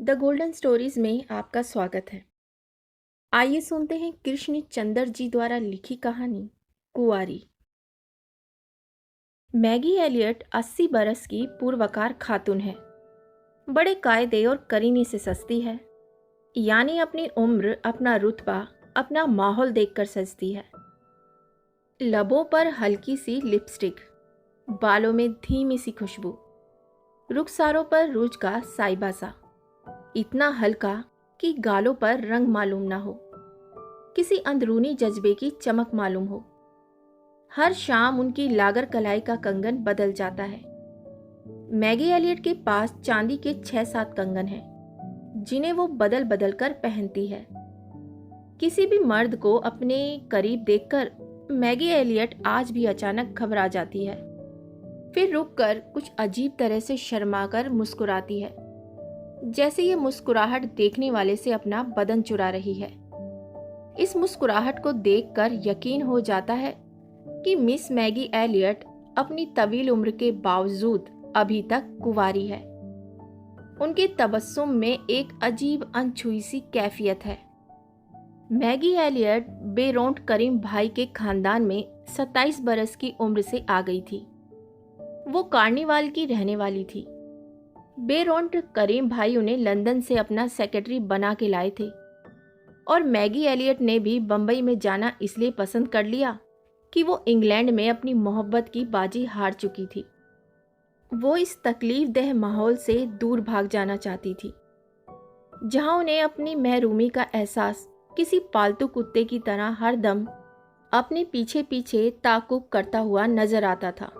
The golden stories में आपका स्वागत है। आइए सुनते हैं कृष्ण चंद्र जी द्वारा लिखी कहानी कुंवारी। मैगी एलियट 80 बरस की पूर्वकार खातून है। बड़े कायदे और करीने से सजती है, यानी अपनी उम्र, अपना रुतबा, अपना माहौल देखकर सजती है। लबों पर हल्की सी लिपस्टिक, बालों में धीमी सी खुशबू, रुखसारों पर रूज का साइबा सा, इतना हल्का कि गालों पर रंग मालूम ना हो, किसी अंदरूनी जज्बे की चमक मालूम हो। हर शाम उनकी लागर कलाई का कंगन बदल जाता है। मैगी एलियट के पास चांदी के 6-7 कंगन हैं, जिन्हें वो बदल बदल कर पहनती है। किसी भी मर्द को अपने करीब देखकर मैगी एलियट आज भी अचानक घबरा जाती है, फिर रुककर कुछ अजीब तरह से शर्माकर मुस्कुराती है, जैसे ये मुस्कुराहट देखने वाले से अपना बदन चुरा रही है। इस मुस्कुराहट को देखकर यकीन हो जाता है कि मिस मैगी एलियट अपनी तवील उम्र के बावजूद अभी तक कुंवारी है। उनके तबस्सुम में एक अजीब अनछुई सी कैफियत है। मैगी एलियट बेरोंट करीम भाई के खानदान में 27 बरस की उम्र से आ गई थी। वो कार्निवाल की रहने वाली थी। बेरोंट करीम भाई उन्हें लंदन से अपना सेक्रेटरी बना के लाए थे, और मैगी एलियट ने भी बम्बई में जाना इसलिए पसंद कर लिया कि वो इंग्लैंड में अपनी मोहब्बत की बाजी हार चुकी थी। वो इस तकलीफदेह माहौल से दूर भाग जाना चाहती थी, जहां उन्हें अपनी महरूमी का एहसास किसी पालतू कुत्ते की तरह हर दम अपने पीछे पीछे ताकुब करता हुआ नजर आता था।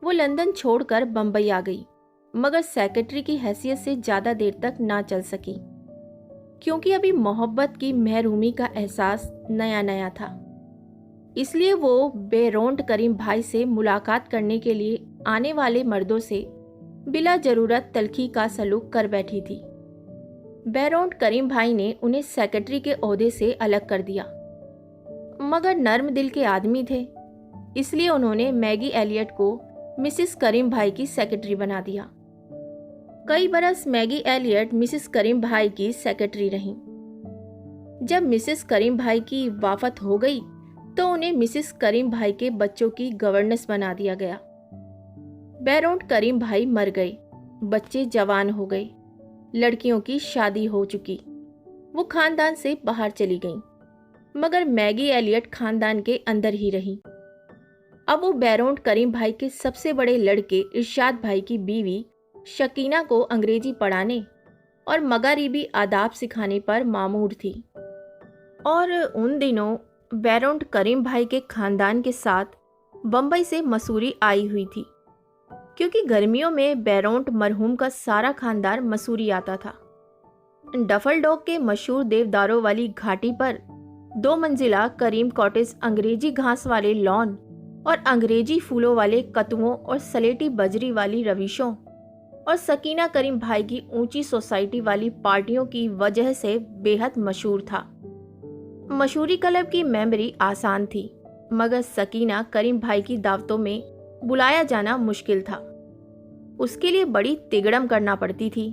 वो लंदन छोड़कर बम्बई आ गई, मगर सेक्रेटरी की हैसियत से ज़्यादा देर तक ना चल सकी, क्योंकि अभी मोहब्बत की महरूमी का एहसास नया नया था। इसलिए वो बेरोंट करीम भाई से मुलाकात करने के लिए आने वाले मर्दों से बिला जरूरत तलखी का सलूक कर बैठी थी। बेरोंट करीम भाई ने उन्हें सेक्रेटरी के ओहदे से अलग कर दिया, मगर नर्म दिल के आदमी थे, इसलिए उन्होंने मैगी एलियट को मिसिस करीम भाई की सेक्रेटरी बना दिया। कई बरस मैगी एलियट मिसिस करीम भाई की सेक्रेटरी रहीं। जब मिसिस करीम भाई की वाफत हो गई तो उन्हें मिसिस करीम भाई के बच्चों की गवर्नेंस बना दिया गया। बेरोंट करीम भाई मर गए, बच्चे जवान हो गए, लड़कियों की शादी हो चुकी, वो खानदान से बाहर चली गईं, मगर मैगी एलियट खानदान के अंदर ही रही। अब वो बेरोंट करीम भाई के सबसे बड़े लड़के इरशाद भाई की बीवी शकीना को अंग्रेजी पढ़ाने और मगारिबी आदाब सिखाने पर मामूर थी। और उन दिनों बेरोंट करीम भाई के खानदान के साथ बम्बई से मसूरी आई हुई थी, क्योंकि गर्मियों में बेरोंट मरहूम का सारा खानदान मसूरी आता था। डफल डॉग के मशहूर देवदारों वाली घाटी पर 2 मंजिला करीम कॉटेज अंग्रेजी घास वाले लॉन और अंग्रेजी फूलों वाले कतुओं और सलेटी बजरी वाली रविशों और सकीना करीम भाई की ऊंची सोसाइटी वाली पार्टियों की वजह से बेहद मशहूर था। मशहूरी क्लब की मेमोरी आसान थी, मगर सकीना करीम भाई की दावतों में बुलाया जाना मुश्किल था। उसके लिए बड़ी तिगड़म करना पड़ती थी।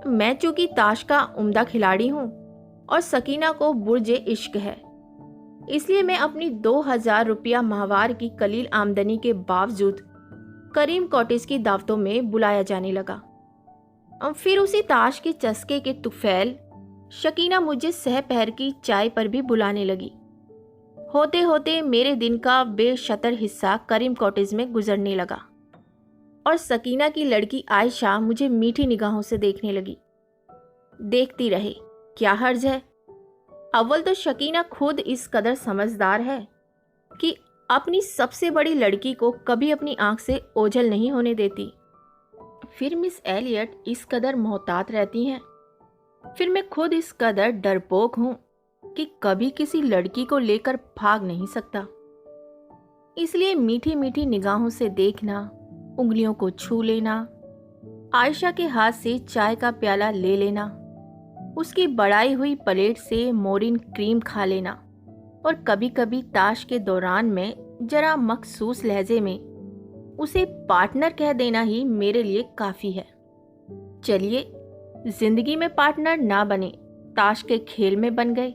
मैं चूंकि ताश का उम्दा खिलाड़ी हूँ और सकीना को बुर्ज इश्क है, इसलिए मैं अपनी 2000 रुपया माहवार की कलील आमदनी के बावजूद करीम कॉटेज की दावतों में बुलाया जाने लगा। फिर उसी ताश के चस्के के तुफैल शकीना मुझे सहपहर की चाय पर भी बुलाने लगी। होते होते मेरे दिन का बेशतर हिस्सा करीम कॉटेज में गुजरने लगा, और सकीना की लड़की आयशा मुझे मीठी निगाहों से देखने लगी। देखती रहे, क्या हर्ज है। अव्वल तो शकीना खुद इस कदर समझदार है कि अपनी सबसे बड़ी लड़की को कभी अपनी आंख से ओझल नहीं होने देती। फिर मिस एलियट इस कदर मोहतात रहती हैं। फिर मैं खुद इस कदर डरपोक हूं कि कभी किसी लड़की को लेकर भाग नहीं सकता। इसलिए मीठी मीठी निगाहों से देखना, उंगलियों को छू लेना, आयशा के हाथ से चाय का प्याला ले लेना, उसकी बढ़ाई हुई प्लेट से मोरिन क्रीम खा लेना, और कभी कभी ताश के दौरान में जरा मखसूस लहजे में उसे पार्टनर कह देना ही मेरे लिए काफ़ी है। चलिए जिंदगी में पार्टनर ना बने, ताश के खेल में बन गए।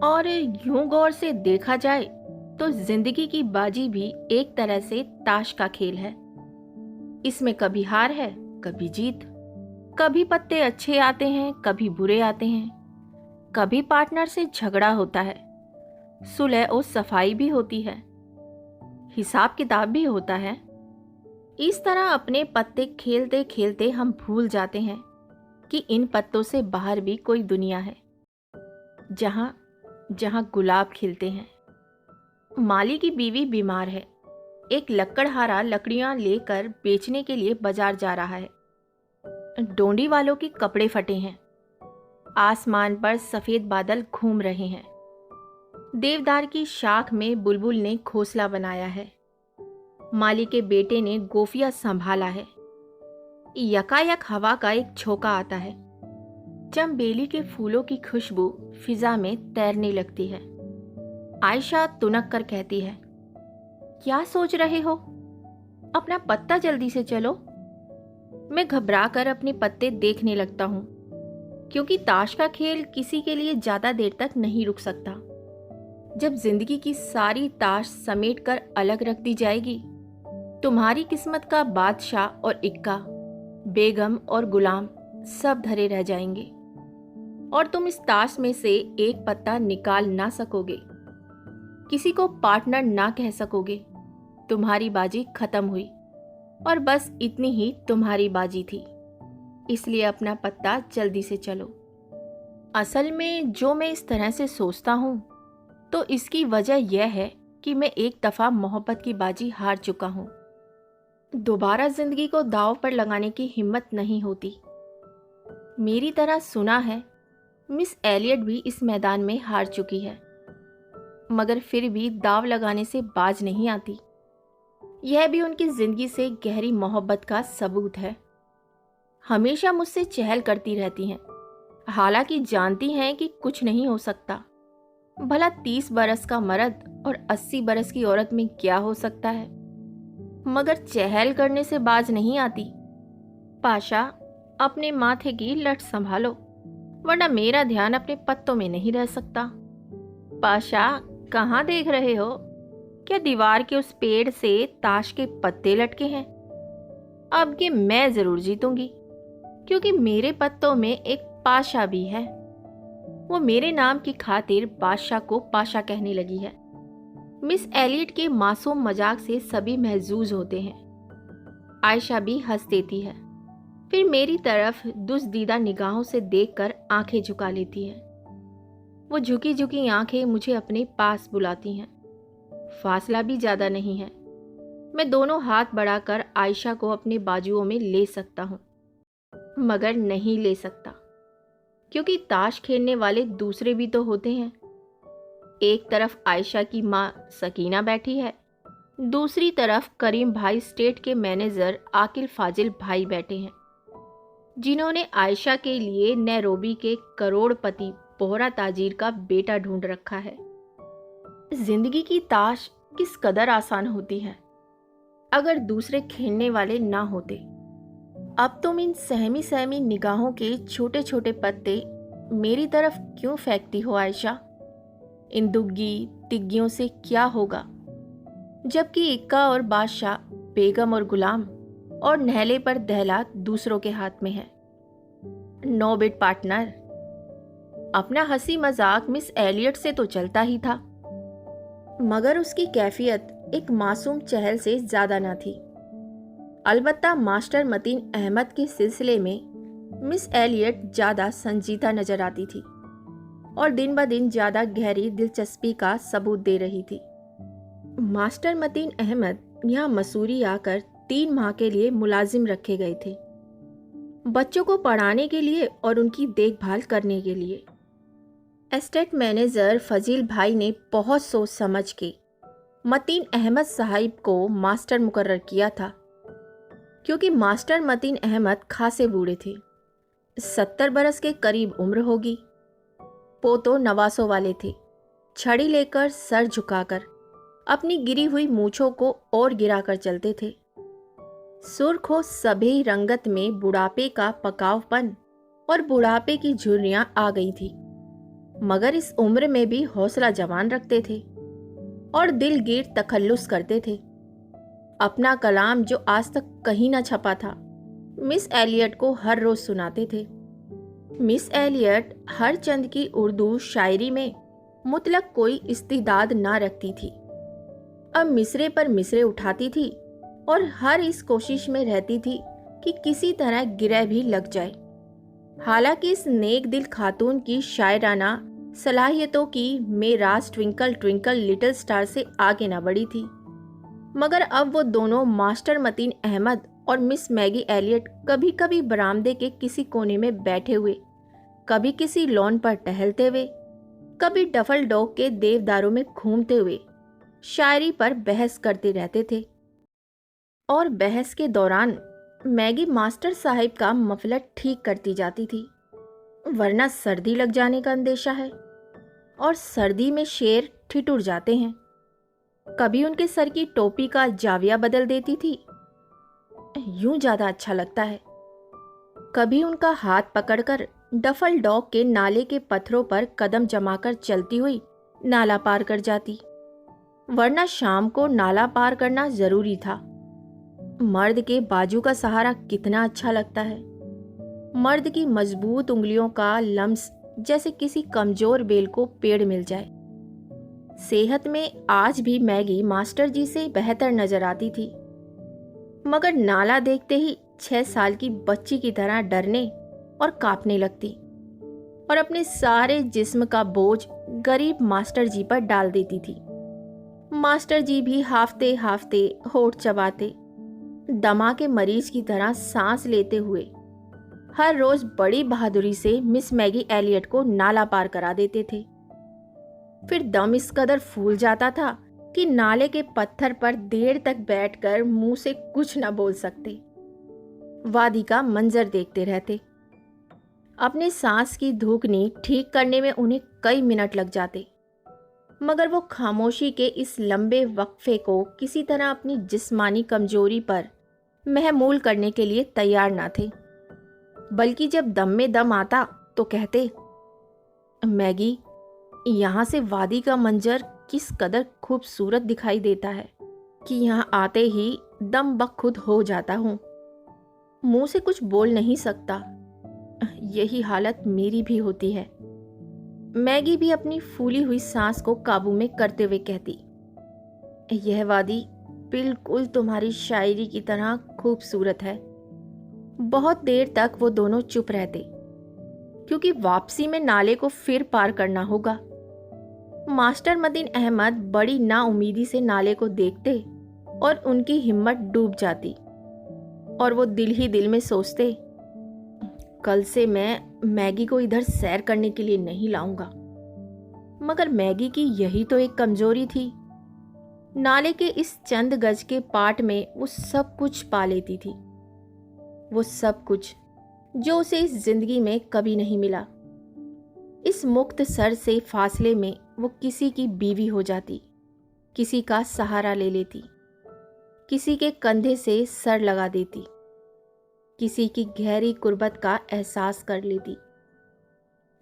और यूं गौर से देखा जाए तो जिंदगी की बाजी भी एक तरह से ताश का खेल है। इसमें कभी हार है, कभी जीत, कभी पत्ते अच्छे आते हैं, कभी बुरे आते हैं, कभी पार्टनर से झगड़ा होता है, सुलह और सफाई भी होती है, हिसाब किताब भी होता है। इस तरह अपने पत्ते खेलते खेलते हम भूल जाते हैं कि इन पत्तों से बाहर भी कोई दुनिया है, जहां जहां गुलाब खिलते हैं। माली की बीवी बीमार है। एक लकड़हारा लकड़ियां लेकर बेचने के लिए बाजार जा रहा है। डोंडी वालों के कपड़े फटे हैं। आसमान पर सफेद बादल घूम रहे हैं। देवदार की शाख में बुलबुल ने घोंसला बनाया है। माली के बेटे ने गोफिया संभाला है। यकायक हवा का एक झोंका आता है। चंबेली के फूलों की खुशबू फिजा में तैरने लगती है। आयशा तुनक कर कहती है, क्या सोच रहे हो? अपना पत्ता जल्दी से चलो। मैं घबरा कर अपने पत्ते देखने लगता हूँ, क्योंकि ताश का खेल किसी के लिए ज्यादा देर तक नहीं रुक सकता। जब जिंदगी की सारी ताश समेट कर अलग रख दी जाएगी, तुम्हारी किस्मत का बादशाह और इक्का, बेगम और गुलाम सब धरे रह जाएंगे, और तुम इस ताश में से एक पत्ता निकाल ना सकोगे। किसी को पार्टनर ना कह सकोगे। तुम्हारी बाजी खत्म हुई, और बस इतनी ही तुम्हारी बाजी थी। इसलिए अपना पत्ता जल्दी से चलो। असल में जो मैं इस तरह से सोचता हूँ, तो इसकी वजह यह है कि मैं एक दफ़ा मोहब्बत की बाजी हार चुका हूँ। दोबारा जिंदगी को दांव पर लगाने की हिम्मत नहीं होती। मेरी तरह सुना है मिस एलियट भी इस मैदान में हार चुकी है, मगर फिर भी दांव लगाने से बाज नहीं आती। यह भी उनकी जिंदगी से गहरी मोहब्बत का सबूत है। हमेशा मुझसे चहल करती रहती हैं, हालांकि जानती हैं कि कुछ नहीं हो सकता। भला 30 बरस का मर्द और 80 बरस की औरत में क्या हो सकता है, मगर चहल करने से बाज नहीं आती। पाशा, अपने माथे की लट संभालो, वरना मेरा ध्यान अपने पत्तों में नहीं रह सकता। पाशा, कहाँ देख रहे हो? क्या दीवार के उस पेड़ से ताश के पत्ते लटके हैं? अब ये मैं जरूर जीतूंगी, क्योंकि मेरे पत्तों में एक पाशा भी है। वो मेरे नाम की खातिर बादशाह को पाशा कहने लगी है। मिस एलियट के मासूम मजाक से सभी महजूज होते हैं। आयशा भी हंस देती है, फिर मेरी तरफ दुस्दीदा निगाहों से देखकर आंखें झुका लेती है। वो झुकी झुकी आंखें मुझे अपने पास बुलाती हैं। फासला भी ज्यादा नहीं है। मैं दोनों हाथ बढ़ाकर आयशा को अपने बाजुओं में ले सकता हूँ, मगर नहीं ले सकता, क्योंकि ताश खेलने वाले दूसरे भी तो होते हैं। एक तरफ आयशा की माँ सकीना बैठी है, दूसरी तरफ करीम भाई स्टेट के मैनेजर आकिल फाजिल भाई बैठे हैं, जिन्होंने आयशा के लिए नैरोबी के करोड़पति बोहरा ताजिर का बेटा ढूंढ रखा है। जिंदगी की ताश किस कदर आसान होती है अगर दूसरे खेलने वाले ना होते। अब तुम इन सहमी सहमी निगाहों के छोटे छोटे पत्ते मेरी तरफ क्यों फेंकती हो आयशा? इन दुग्गी तिग्गियों से क्या होगा, जबकि इक्का और बादशाह, बेगम और गुलाम और नहले पर दहला दूसरों के हाथ में है। No bit partner. अपना हंसी मजाक मिस एलियट से तो चलता ही था, मगर उसकी कैफियत एक मासूम चहल से ज्यादा ना थी। अलबत्ता मास्टर मतीन अहमद के सिलसिले में मिस एलियट ज्यादा संजीदा नजर आती थी और दिन ब दिन ज्यादा गहरी दिलचस्पी का सबूत दे रही थी। मास्टर मतीन अहमद यहाँ मसूरी आकर 3 माह के लिए मुलाजिम रखे गए थे, बच्चों को पढ़ाने के लिए और उनकी देखभाल करने के लिए। एस्टेट मैनेजर फजील भाई ने बहुत सोच समझ के मतीन अहमद साहिब को मास्टर मुकर्रर किया था, क्योंकि मास्टर मतीन अहमद खासे बूढ़े थे, 70 बरस के करीब उम्र होगी। पोतो नवासों वाले थे, छड़ी लेकर सर झुकाकर अपनी गिरी हुई मूछों को और गिराकर चलते थे। सुर्ख हो सभी रंगत में बुढ़ापे का पकावपन और बुढ़ापे की झुर्रियां आ गई थी, मगर इस उम्र में भी हौसला जवान रखते थे और दिलगीर तखल्लुस करते थे। अपना कलाम जो आज तक कहीं ना छपा था, मिस एलियट को हर रोज सुनाते थे। मिस एलियट हर चंद की उर्दू शायरी में मुतलक कोई इस्तिदाद ना रखती थी। अब मिसरे पर मिसरे उठाती थी और हर इस कोशिश में रहती थी कि किसी तरह गिरह भी लग जाए। हालांकि इस नेक दिल खातून की शायराना सलाहियतों की Meraj twinkle twinkle little star से आगे ना बढ़ी थी, मगर अब वो दोनों मास्टर मतीन अहमद और मिस मैगी एलियट कभी कभी बरामदे के किसी कोने में बैठे हुए, कभी किसी लॉन पर टहलते हुए, कभी डफल डॉग के देवदारों में घूमते हुए शायरी पर बहस करते रहते थे। और बहस के दौरान मैगी मास्टर साहिब का मफलर ठीक करती जाती थी, वरना सर्दी लग जाने का अंदेशा है और सर्दी में शेर ठिठुर जाते हैं। कभी उनके सर की टोपी का जाविया बदल देती थी, यूं ज्यादा अच्छा लगता है। कभी उनका हाथ पकड़कर डफल डॉग के नाले के पत्थरों पर कदम जमाकर चलती हुई नाला पार कर जाती, वरना शाम को नाला पार करना जरूरी था। मर्द के बाजू का सहारा कितना अच्छा लगता है। मर्द की मजबूत उंगलियों का लम्स जैसे किसी कमजोर बेल को पेड़ मिल जाए। सेहत में आज भी मैगी मास्टर जी से बेहतर नजर आती थी, मगर नाला देखते ही 6 साल की बच्ची की तरह डरने और कांपने लगती और अपने सारे जिस्म का बोझ गरीब मास्टर जी पर डाल देती थी। मास्टर जी भी हाफते हाफते होठ चबाते, दमा के मरीज की तरह सांस लेते हुए हर रोज बड़ी बहादुरी से मिस मैगी एलियट को नाला पार करा देते थे। फिर दम इस कदर फूल जाता था कि नाले के पत्थर पर देर तक बैठकर मुंह से कुछ न बोल सकते, वादी का मंजर देखते रहते। अपने सांस की धूकनी ठीक करने में उन्हें कई मिनट लग जाते, मगर वो खामोशी के इस लंबे वक्फे को किसी तरह अपनी जिस्मानी कमजोरी पर महमूल करने के लिए तैयार ना थे। बल्कि जब दम में दम आता तो कहते, मैगी, यहाँ से वादी का मंजर किस कदर खूबसूरत दिखाई देता है कि यहाँ आते ही दम बखुद हो जाता हूँ, मुंह से कुछ बोल नहीं सकता। यही हालत मेरी भी होती है। मैगी भी अपनी फूली हुई सांस को काबू में करते हुए कहती, यह वादी बिल्कुल तुम्हारी शायरी की तरह खूबसूरत है। बहुत देर तक वो दोनों चुप रहते, क्योंकि वापसी में नाले को फिर पार करना होगा। मास्टर मतीन अहमद बड़ी नाउमीदी से नाले को देखते और उनकी हिम्मत डूब जाती और वो दिल ही दिल में सोचते, कल से मैं मैगी को इधर सैर करने के लिए नहीं लाऊंगा। मगर मैगी की यही तो एक कमजोरी थी। नाले के इस चंद गज के पाट में वो सब कुछ पा लेती थी, वो सब कुछ जो उसे इस जिंदगी में कभी नहीं मिला। इस मुक्त सर से फासले में वो किसी की बीवी हो जाती, किसी का सहारा ले लेती, किसी के कंधे से सर लगा देती, किसी की गहरी कुर्बत का एहसास कर लेती।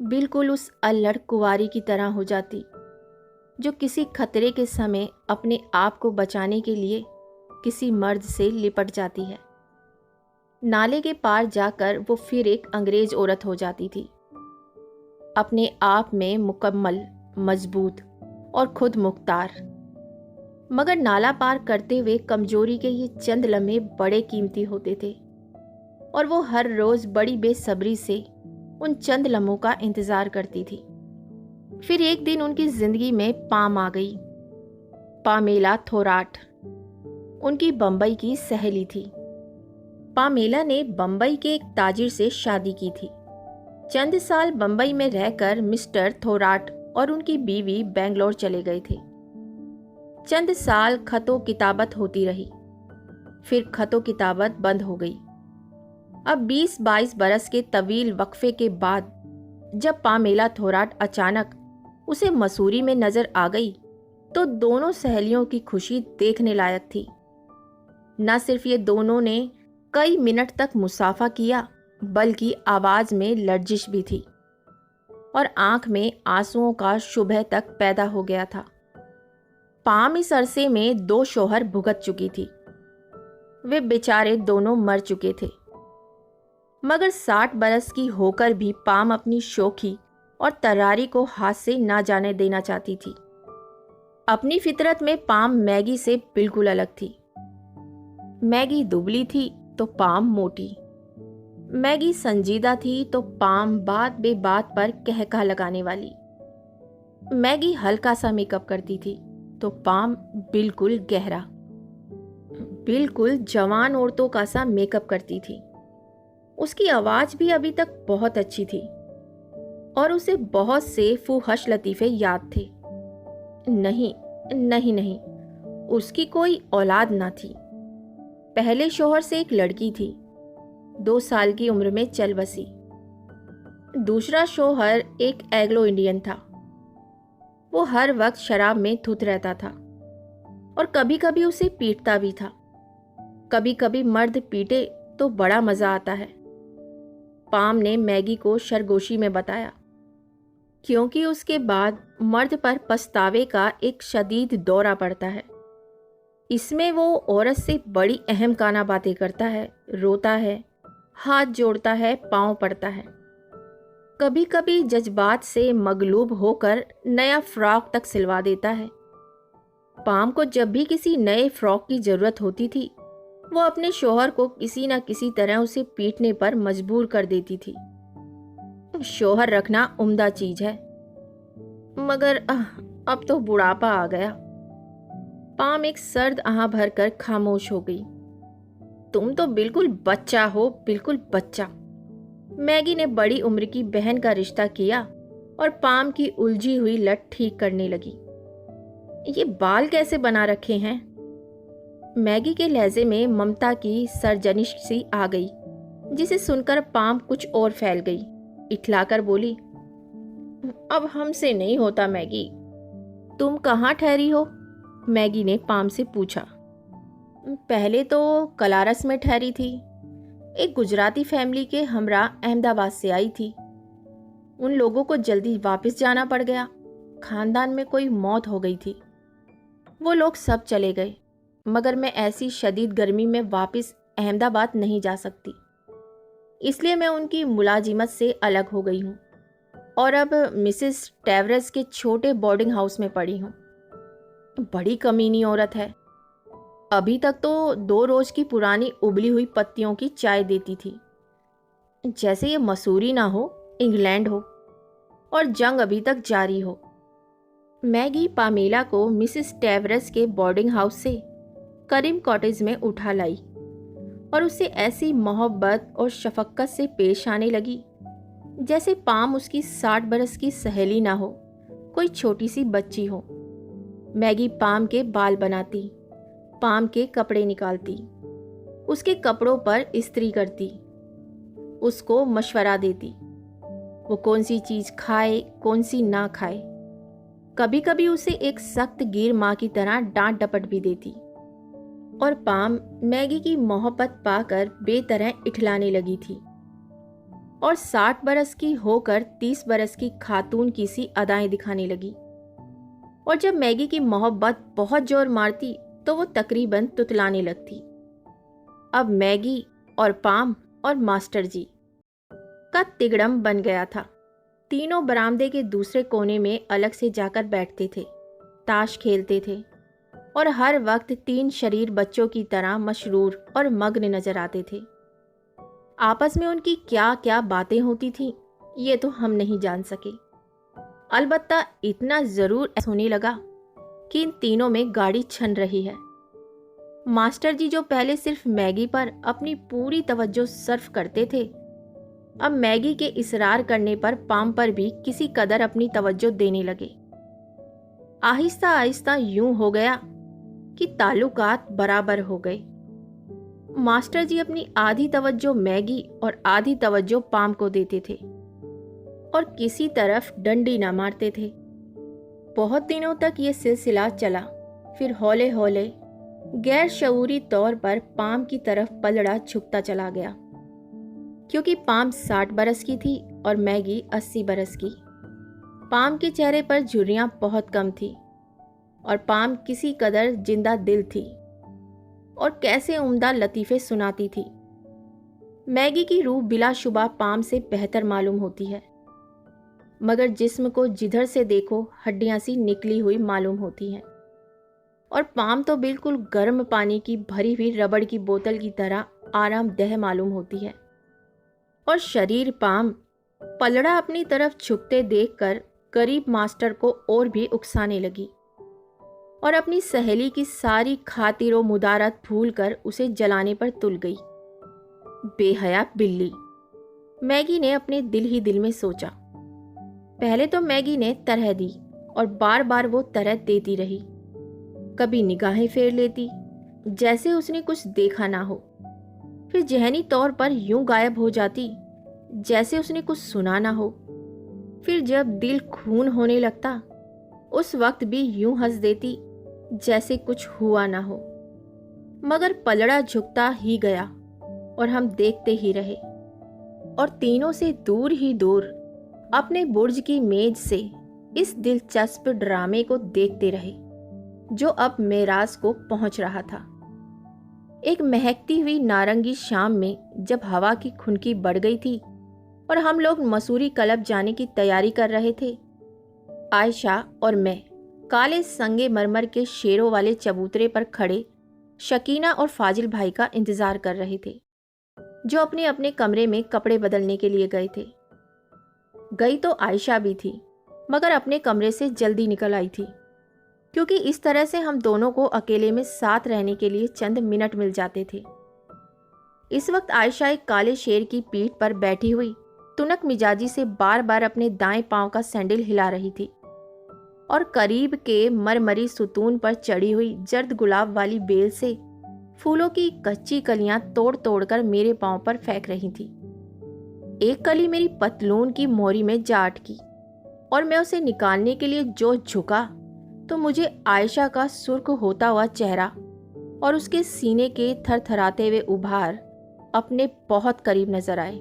बिल्कुल उस अल्लड़ कुंवारी की तरह हो जाती जो किसी खतरे के समय अपने आप को बचाने के लिए किसी मर्द से लिपट जाती है। नाले के पार जाकर वो फिर एक अंग्रेज औरत हो जाती थी, अपने आप में मुकम्मल, मजबूत और खुद मुख्तार। मगर नाला पार करते हुए कमजोरी के ये चंद लम्हे बड़े कीमती होते थे और वो हर रोज बड़ी बेसब्री से उन चंद लम्हों का इंतजार करती थी। फिर एक दिन उनकी जिंदगी में पाम आ गई। पामेला थोराट उनकी बंबई की सहेली थी। पामेला ने बंबई के एक ताजिर से शादी की थी। चंद साल बंबई में रहकर मिस्टर थोराट और उनकी बीवी बेंगलोर चले गए थे। चंद साल खतो किताबत होती रही, फिर खतो किताबत बंद हो गई। अब 20-22 बरस के तवील वक्फे के बाद जब पामेला थोराट अचानक उसे मसूरी में नजर आ गई तो दोनों सहेलियों की खुशी देखने लायक थी। न सिर्फ ये दोनों ने कई मिनट तक मुसाफा किया, बल्कि आवाज़ में लर्जिश भी थी और आंख में आंसुओं का सुबह तक पैदा हो गया था। पाम इस अरसे में 2 शौहर भुगत चुकी थी। वे बेचारे दोनों मर चुके थे, मगर 60 बरस की होकर भी पाम अपनी शोखी और तरारी को हाथ से ना जाने देना चाहती थी। अपनी फितरत में पाम मैगी से बिल्कुल अलग थी। मैगी दुबली थी तो पाम मोटी, मैगी संजीदा थी तो पाम बात बेबात पर कहका लगाने वाली। मैगी हल्का सा मेकअप करती थी तो पाम बिल्कुल गहरा, बिल्कुल जवान औरतों का सा मेकअप करती थी। उसकी आवाज़ भी अभी तक बहुत अच्छी थी और उसे बहुत से फूहश लतीफ़े याद थे। नहीं नहीं नहीं, उसकी कोई औलाद ना थी। पहले शौहर से एक लड़की थी, 2 साल की उम्र में चल बसी। दूसरा शौहर एक एंग्लो इंडियन था। वो हर वक्त शराब में धुत रहता था और कभी कभी उसे पीटता भी था। कभी कभी मर्द पीटे तो बड़ा मज़ा आता है। पाम ने मैगी को सरगोशी में बताया, क्योंकि उसके बाद मर्द पर पछतावे का एक शदीद दौरा पड़ता है। इसमें वो औरत से बड़ी अहम काना बातें करता है, रोता है, हाथ जोड़ता है, पाँव पड़ता है। कभी कभी जज्बात से मगलूब होकर नया फ्रॉक तक सिलवा देता है। पाम को जब भी किसी नए फ्रॉक की ज़रूरत होती थी, वो अपने शौहर को किसी न किसी तरह उसे पीटने पर मजबूर कर देती थी। शौहर रखना उम्दा चीज है, मगर अब तो बुढ़ापा आ गया। पाम एक सर्द आह भरकर खामोश हो गई। तुम तो बिल्कुल बच्चा हो, बिल्कुल बच्चा। मैगी ने बड़ी उम्र की बहन का रिश्ता किया और पाम की उलझी हुई लट ठीक करने लगी। ये बाल कैसे बना रखे हैं? मैगी के लहजे में ममता की सरजनिश सी आ गई, जिसे सुनकर पाम कुछ और फैल गई। इठलाकर बोली, अब हमसे नहीं होता मैगी। तुम कहाँ ठहरी हो? मैगी ने पाम से पूछा। पहले तो कलारस में ठहरी थी। एक गुजराती फैमिली के हमरा अहमदाबाद से आई थी। उन लोगों को जल्दी वापस जाना पड़ गया। खानदान में कोई मौत हो गई थी। वो लोग सब चले गए, मगर मैं ऐसी शदीद गर्मी में वापस अहमदाबाद नहीं जा सकती। इसलिए मैं उनकी मुलाजिमत से अलग हो गई हूँ और अब मिसेस टेवरेज के छोटे बोर्डिंग हाउस में पड़ी हूँ। बड़ी कमीनी औरत है। अभी तक तो 2 रोज की पुरानी उबली हुई पत्तियों की चाय देती थी, जैसे ये मसूरी ना हो, इंग्लैंड हो और जंग अभी तक जारी हो। मैगी पामेला को मिसेस टेवरेज के बोर्डिंग हाउस से करीम कॉटेज में उठा लाई और उससे ऐसी मोहब्बत और शफकत से पेश आने लगी जैसे पाम उसकी 60 बरस की सहेली ना हो, कोई छोटी सी बच्ची हो। मैगी पाम के बाल बनाती, पाम के कपड़े निकालती, उसके कपड़ों पर इस्त्री करती, उसको मशवरा देती वो कौन सी चीज़ खाए, कौन सी ना खाए। कभी कभी उसे एक सख्त गिर माँ की तरह डांट डपट भी देती और पाम मैगी की मोहब्बत पाकर बेतरह इठलाने लगी थी और 60 बरस की होकर 30 बरस की खातून की सी अदाएं दिखाने लगी। और जब मैगी की मोहब्बत बहुत जोर मारती तो वो तकरीबन तुतलाने लगती। अब मैगी और पाम और मास्टर जी का तिगड़म बन गया था। तीनों बरामदे के दूसरे कोने में अलग से जाकर बैठते थे, ताश खेलते थे और हर वक्त 3 शरीर बच्चों की तरह मशरूर और मग्न नजर आते थे। आपस में उनकी क्या क्या बातें होती थीं, ये तो हम नहीं जान सके। अलबत्ता इतना ज़रूर होने लगा कि इन तीनों में गाड़ी छन रही है। मास्टर जी जो पहले सिर्फ मैगी पर अपनी पूरी तवज्जो सर्फ करते थे, अब मैगी के इसरार करने पर पाम पर भी किसी कदर अपनी तवज्जो देने लगे। आहिस्ता आहिस्ता यूं हो गया कि ताल्लुकात बराबर हो गए। मास्टर जी अपनी आधी तवज्जो मैगी और आधी तवज्जो पाम को देते थे और किसी तरफ डंडी ना मारते थे। बहुत दिनों तक ये सिलसिला चला। फिर हौले हौले गैर शऊरी तौर पर पाम की तरफ पलड़ा झुकता चला गया, क्योंकि पाम 60 बरस की थी और मैगी 80 बरस की। पाम के चेहरे पर झुर्रियाँ बहुत कम थी और पाम किसी कदर जिंदा दिल थी और कैसे उम्दा लतीफ़े सुनाती थी। मैगी की रूह बिलाशुबा पाम से बेहतर मालूम होती है, मगर जिस्म को जिधर से देखो हड्डियां सी निकली हुई मालूम होती हैं। और पाम तो बिल्कुल गर्म पानी की भरी हुई रबड़ की बोतल की तरह आरामदेह मालूम होती है। और शरीर पाम पलड़ा अपनी तरफ झुकते देखकर गरीब मास्टर को और भी उकसाने लगी और अपनी सहेली की सारी खातिर व मुदारत भूलकर उसे जलाने पर तुल गई। बेहया बिल्ली, मैगी ने अपने दिल ही दिल में सोचा। पहले तो मैगी ने तरह दी और बार बार वो तरह देती रही। कभी निगाहें फेर लेती जैसे उसने कुछ देखा ना हो, फिर जहनी तौर पर यूं गायब हो जाती जैसे उसने कुछ सुना ना हो। फिर जब दिल खून होने लगता उस वक्त भी यूं हंस देती जैसे कुछ हुआ ना हो। मगर पलड़ा झुकता ही गया और हम देखते ही रहे और तीनों से दूर ही दूर अपने बुर्ज की मेज से इस दिलचस्प ड्रामे को देखते रहे जो अब मेराज को पहुंच रहा था। एक महकती हुई नारंगी शाम में जब हवा की खुनकी बढ़ गई थी और हम लोग मसूरी क्लब जाने की तैयारी कर रहे थे, आयशा और मैं काले संगे मरमर के शेरों वाले चबूतरे पर खड़े शकीना और फाजिल भाई का इंतजार कर रहे थे, जो अपने अपने कमरे में कपड़े बदलने के लिए गए थे। गई तो आयशा भी थी, मगर अपने कमरे से जल्दी निकल आई थी, क्योंकि इस तरह से हम दोनों को अकेले में साथ रहने के लिए चंद मिनट मिल जाते थे। इस वक्त आयशा एक काले शेर की पीठ पर बैठी हुई तुनक मिजाजी से बार बार अपने दाएं पांव का सैंडल हिला रही थी और करीब के मरमरी सुतून पर चढ़ी हुई जर्द गुलाब वाली बेल से फूलों की कच्ची कलियां तोड़ तोड़ कर मेरे पांव पर फेंक रही थी। एक कली मेरी पतलून की मोरी में जा अटकी और मैं उसे निकालने के लिए जो झुका तो मुझे आयशा का सुर्ख होता हुआ चेहरा और उसके सीने के थरथराते हुए उभार अपने बहुत करीब नजर आए।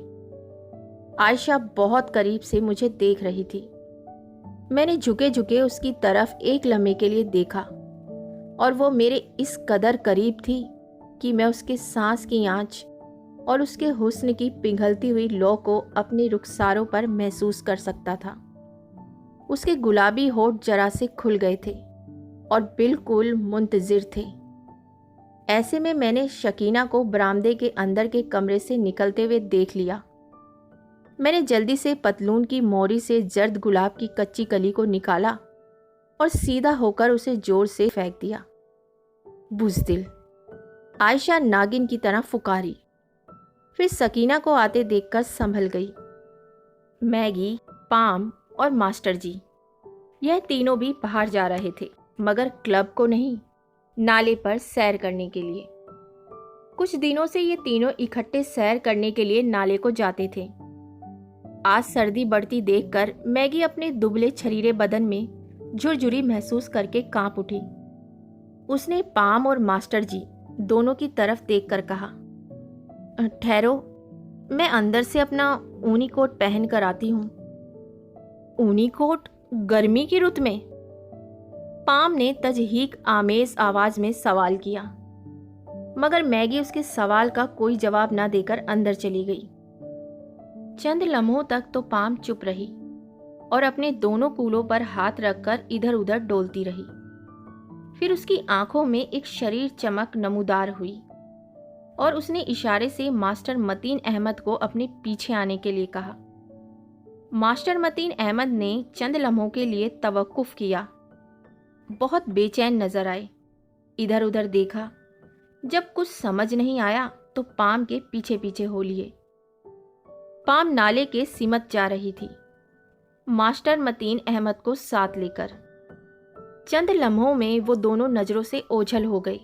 आयशा बहुत करीब से मुझे देख रही थी। मैंने झुके झुके उसकी तरफ एक लम्हे के लिए देखा और वो मेरे इस कदर करीब थी कि मैं उसके सांस की आंच और उसके हुस्न की पिघलती हुई लौ को अपने रुखसारों पर महसूस कर सकता था। उसके गुलाबी होठ जरा से खुल गए थे और बिल्कुल मुंतजिर थे। ऐसे में मैंने शकीना को बरामदे के अंदर के कमरे से निकलते हुए देख लिया। मैंने जल्दी से पतलून की मोरी से जर्द गुलाब की कच्ची कली को निकाला और सीधा होकर उसे जोर से फेंक दिया। बुज़दिल, आयशा नागिन की तरह फुकारी। फिर सकीना को आते देखकर संभल गई। मैगी, पाम और मास्टर जी, यह तीनों भी बाहर जा रहे थे, मगर क्लब को नहीं, नाले पर सैर करने के लिए। कुछ दिनों से ये तीनों इकट्ठे सैर करने के लिए नाले को जाते थे। आज सर्दी बढ़ती देखकर मैगी अपने दुबले छरीरे बदन में झुरझुरी महसूस करके कांप उठी। उसने पाम और मास्टर जी दोनों की तरफ देखकर कहा, ठहरो, मैं अंदर से अपना ऊनी कोट पहन कर आती हूँ। ऊनी कोट गर्मी की रुत में? पाम ने तजहीक आमेज आवाज में सवाल किया, मगर मैगी उसके सवाल का कोई जवाब न देकर अंदर चली गई। चंद लम्हों तक तो पाम चुप रही और अपने दोनों कूलों पर हाथ रखकर इधर उधर डोलती रही। फिर उसकी आंखों में एक शरीर चमक नमूदार हुई और उसने इशारे से मास्टर मतीन अहमद को अपने पीछे आने के लिए कहा। मास्टर मतीन अहमद ने चंद लम्हों के लिए तवक्कुफ किया। बहुत बेचैन नजर आए, इधर उधर देखा। जब कुछ समझ नहीं आया तो पाम के पीछे पीछे हो लिए। पाम नाले के सिमत जा रही थी, मास्टर मतीन अहमद को साथ लेकर। चंद लम्हों में वो दोनों नज़रों से ओझल हो गए।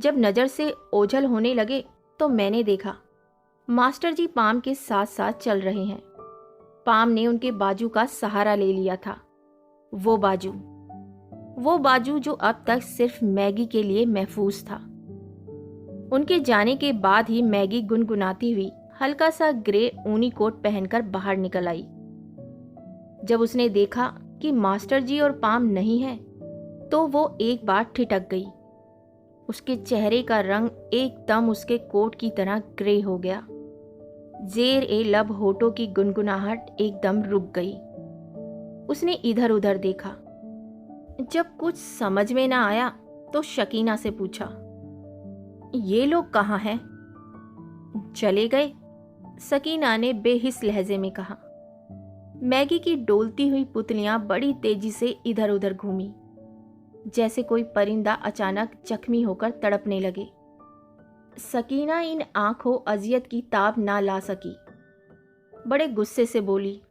जब नज़र से ओझल होने लगे तो मैंने देखा मास्टर जी पाम के साथ साथ चल रहे हैं। पाम ने उनके बाजू का सहारा ले लिया था। वो बाजू जो अब तक सिर्फ मैगी के लिए महफूज था। उनके जाने के बाद ही मैगी गुनगुनाती हुई हल्का सा ग्रे ऊनी कोट पहनकर बाहर निकल आई। जब उसने देखा कि मास्टर जी और पाम नहीं है तो वो एक बार ठिठक गई। उसके चेहरे का रंग एकदम उसके कोट की तरह ग्रे हो गया। जेर ए लब होठों की गुनगुनाहट एकदम रुक गई। उसने इधर उधर देखा। जब कुछ समझ में ना आया तो शकीना से पूछा, ये लोग कहाँ हैं? चले गए, सकीना ने बेहिस लहजे में कहा। मैगी की डोलती हुई पुतलियां बड़ी तेजी से इधर उधर घूमी, जैसे कोई परिंदा अचानक जख्मी होकर तड़पने लगे। सकीना इन आंखों अजियत की ताब ना ला सकी। बड़े गुस्से से बोली,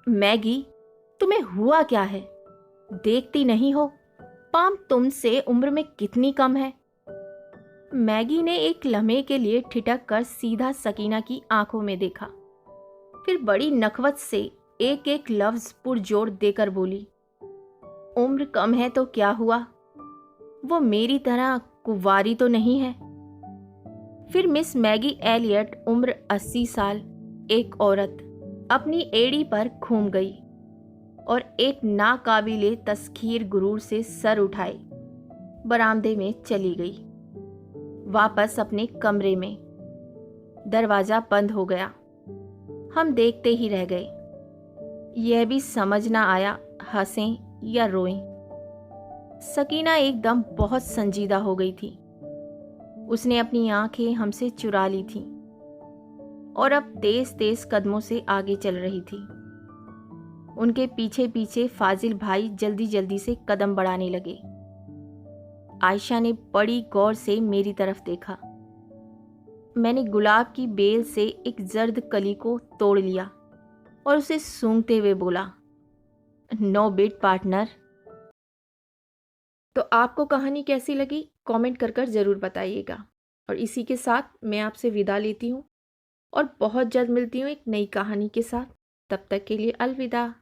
मैगी, तुम्हें हुआ क्या है? देखती नहीं हो पाम तुमसे उम्र में कितनी कम है? मैगी ने एक लम्हे के लिए ठिठक कर सीधा सकीना की आंखों में देखा, फिर बड़ी नखवत से एक एक लफ्ज पुरजोर देकर बोली, उम्र कम है तो क्या हुआ? वो मेरी तरह कुंवारी तो नहीं है। फिर मिस मैगी एलियट, उम्र 80 साल, एक औरत, अपनी एड़ी पर घूम गई और एक नाकाबिले तस्खीर गुरूर से सर उठाए बरामदे में चली गई, वापस अपने कमरे में। दरवाजा बंद हो गया। हम देखते ही रह गए। यह भी समझ ना आया हंसें या रोएं। सकीना एकदम बहुत संजीदा हो गई थी। उसने अपनी आंखें हमसे चुरा ली थीं और अब तेज तेज कदमों से आगे चल रही थी। उनके पीछे पीछे फाजिल भाई जल्दी जल्दी से कदम बढ़ाने लगे। आयशा ने बड़ी गौर से मेरी तरफ देखा। मैंने गुलाब की बेल से एक जर्द कली को तोड़ लिया और उसे सूंघते हुए बोला, नो बिट पार्टनर। तो आपको कहानी कैसी लगी कमेंट कर कर ज़रूर बताइएगा। और इसी के साथ मैं आपसे विदा लेती हूँ और बहुत जल्द मिलती हूँ एक नई कहानी के साथ। तब तक के लिए अलविदा।